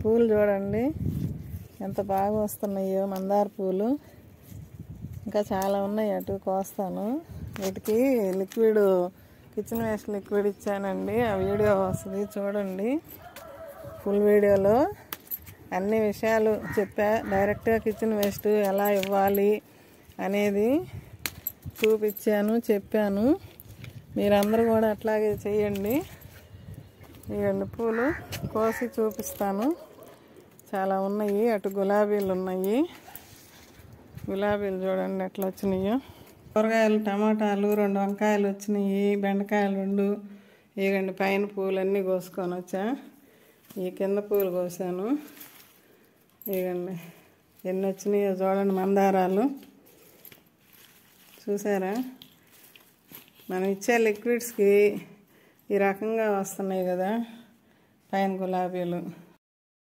పూలు చూడండి ఎంత బాగా వస్తున్నాయో, మందార పూలు. ఇంకా చాలా ఉన్నాయి, అటు కోస్తాను. వీటికి లిక్విడ్, కిచెన్ వేస్ట్ లిక్విడ్ ఇచ్చానండి. ఆ వీడియో వస్తుంది చూడండి. ఫుల్ వీడియోలో అన్ని విషయాలు చెప్పా. డైరెక్ట్గా కిచెన్ వేస్ట్ ఎలా ఇవ్వాలి అనేది చూపించాను, చెప్పాను. మీరందరూ కూడా అట్లాగే చేయండి. ఇవన్నీ పూలు కోసి చూపిస్తాను. చాలా ఉన్నాయి. అటు గులాబీలు ఉన్నాయి. గులాబీలు చూడండి ఎట్లా వచ్చినాయో. కూరగాయలు టమాటాలు 2 వంకాయలు వచ్చినాయి, బెండకాయలు 2. ఇవ్వండి పైన పూలన్నీ కోసుకొని వచ్చా. ఈ కింద పూలు కోసాను. ఇవ్వండి ఎన్ని వచ్చినాయో చూడండి. మందారాలు చూసారా? మనం ఇచ్చే లిక్విడ్స్కి ఈ రకంగా వస్తున్నాయి కదా పైన గులాబీలు.